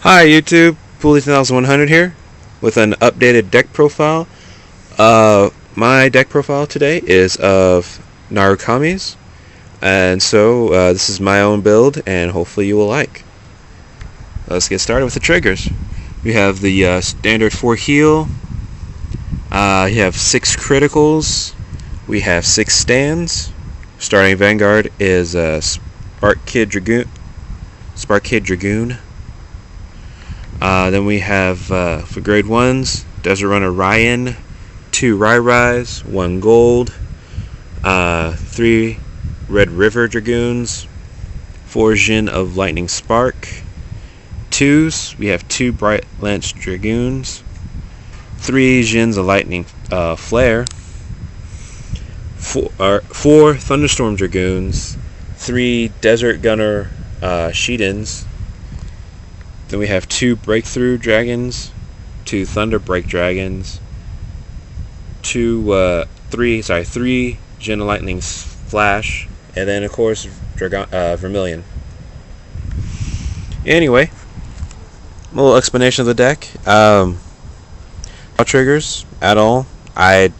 Hi YouTube, Pulley1,100 here with an updated deck profile. My deck profile today is of Narukami's, and so this is my own build, and hopefully you will like. Let's get started with the triggers. We have the standard 4 heal. You have 6 criticals. We have 6 stands. Starting Vanguard is Spark Kid Dragoon. Then we have for grade 1s, Desert Runner Ryan, 2 Rai-Rais, 1 Gold, 3 Red River Dragoons, 4 Jin of Lightning Spark. 2s, we have 2 Bright Lance Dragoons, 3 Jins of Lightning Flare, 4 Thunderstorm Dragoons, 3 Desert Gunner Shidens. Then we have 2 Breakthrough Dragons, 2 Thunder Break Dragons, 3 Jin of Lightning Flash, and then of course Vermilion. Anyway, a little explanation of the deck. Draw triggers at all. I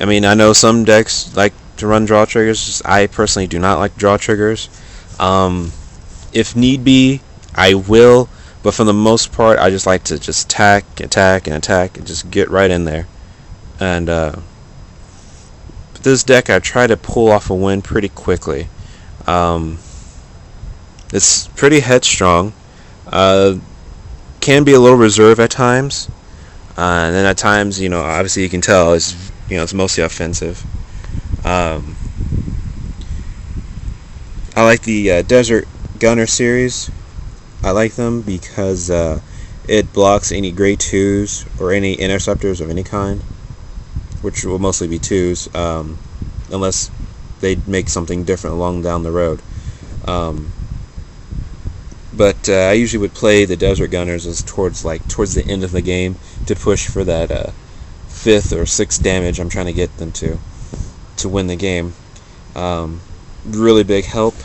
mean, I know some decks like to run draw triggers. I personally do not like draw triggers. If need be, I will, but for the most part, I just like to just attack, and just get right in there. And this deck, I try to pull off a win pretty quickly. It's pretty headstrong. Can be a little reserved at times, and then at times, obviously you can tell it's mostly offensive. I like the Desert Gunner series. I like them because it blocks any grade 2s or any interceptors of any kind, which will mostly be 2s, unless they make something different along down the road. But I usually would play the Desert Gunners as towards the end of the game to push for that 5th or 6th damage I'm trying to get them to win the game. Really big help.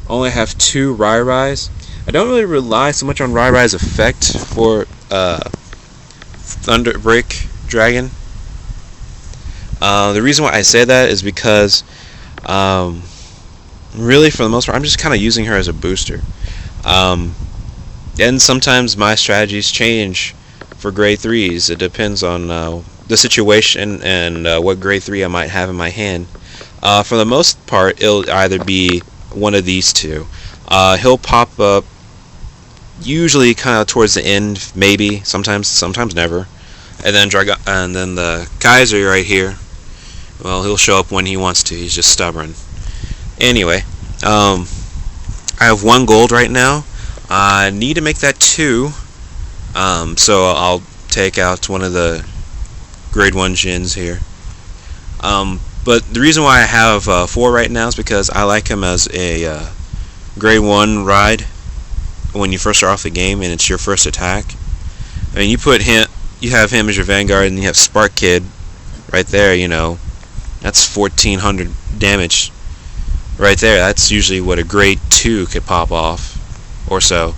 Only have 2 Rai-Rais. I don't really rely so much on Rai-Rai's effect for Thunder Break Dragon. The reason why I say that is because really, for the most part, I'm just kind of using her as a booster. And sometimes my strategies change for grade 3s. It depends on the situation and what grade 3 I might have in my hand. For the most part, it'll either be one of these two. He'll pop up usually kind of towards the end, maybe, sometimes never. And then the Kaiser right here, well, he'll show up when he wants to. He's just stubborn. Anyway, I have 1 gold right now. I need to make that 2, so I'll take out one of the grade 1 Jins here. But the reason why I have 4 right now is because I like him as a grade 1 ride when you first start off the game and it's your first attack. I mean, you have him as your Vanguard, and you have Spark Kid right there. That's 1,400 damage right there. That's usually what a grade 2 could pop off or so.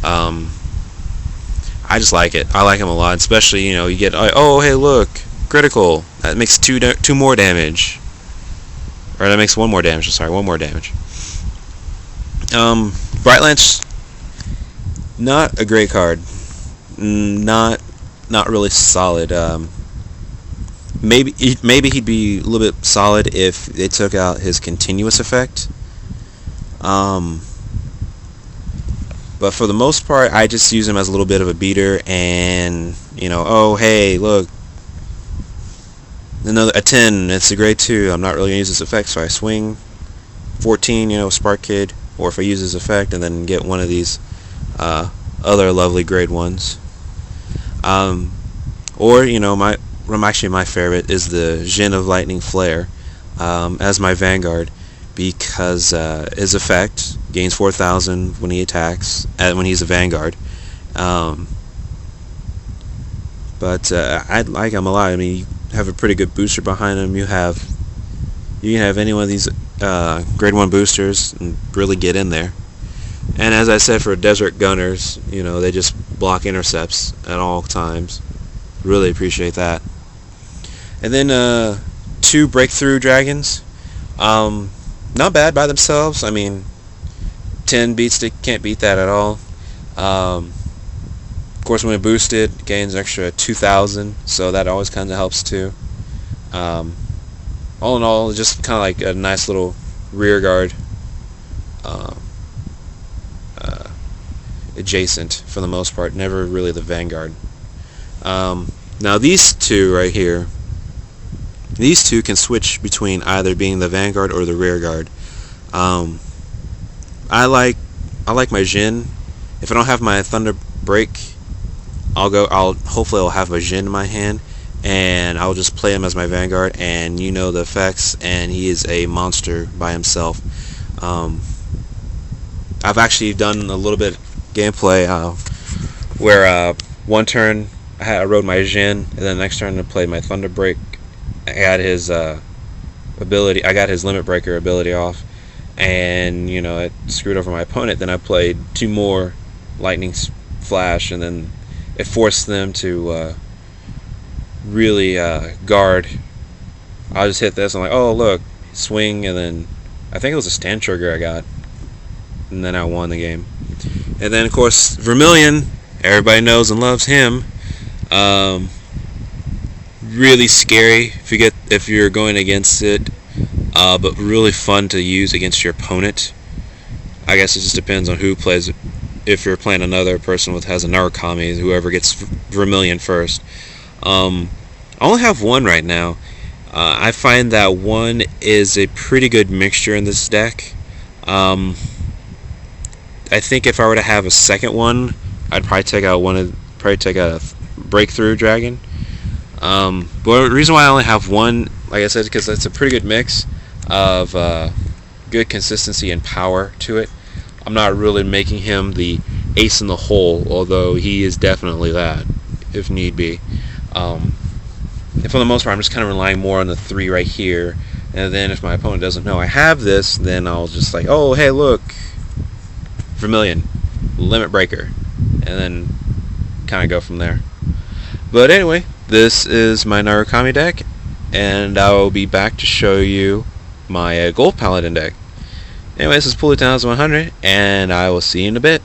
I just like it. I like him a lot, especially you get, oh hey, look, critical. That makes 2 more damage, or that makes 1 more damage. Sorry, 1 more damage. Bright Lance, not a great card. Not really solid. Maybe he'd be a little bit solid if they took out his continuous effect. But for the most part, I just use him as a little bit of a beater, and oh hey, look, a 10. It's a grade 2. I'm not really gonna use this effect, so I swing 14. Spark Kid, or if I use his effect and then get one of these other lovely grade 1s. Or my favorite is the Jin of Lightning Flare as my Vanguard, because his effect gains 4,000 when he attacks, when he's a Vanguard. But I like him a lot. I mean, you have a pretty good booster behind him. You can have any one of these grade 1 boosters and really get in there. And as I said, for desert gunners, they just block intercepts at all times. Really appreciate that. And then 2 breakthrough dragons. Not bad by themselves. I mean, 10 beatstick, can't beat that at all. Of course, when it boosted, gains an extra 2,000, so that always kind of helps too. All in all, just kind of like a nice little rear guard adjacent for the most part, never really the vanguard. Now these 2 right here, these 2 can switch between either being the vanguard or the rear guard. I like my Jin. If I don't have my Thunder Break, hopefully I'll have a Jin in my hand, and I'll just play him as my vanguard, and the effects, and he is a monster by himself. I've actually done a little bit of gameplay where one turn I rode my Jin, and then the next turn I played my Thunder Break. I got his ability. I got his Limit Breaker ability off, and it screwed over my opponent. Then I played 2 more Lightning Flash, and then it forced them to really guard. I'll just hit this. I'm like, oh look, swing, and then I think it was a stand trigger I got, and then I won the game. And then of course Vermilion, everybody knows and loves him. Really scary if you're going against it, but really fun to use against your opponent. I guess it just depends on who plays it. If you're playing another person has a Narukami, whoever gets Vermilion first. I only have 1 right now. I find that 1 is a pretty good mixture in this deck. I think if I were to have a second one, I'd probably take out a breakthrough dragon. But the reason why I only have 1, like I said, is because it's a pretty good mix of good consistency and power to it. I'm not really making him the ace in the hole, although he is definitely that, if need be. And for the most part, I'm just kind of relying more on the 3 right here. And then if my opponent doesn't know I have this, then I'll just like, oh, hey, look, Vermilion, Limit Breaker, and then kind of go from there. But anyway, this is my Narukami deck, and I will be back to show you my Gold Paladin deck. Anyway, this is Pull 100, and I will see you in a bit.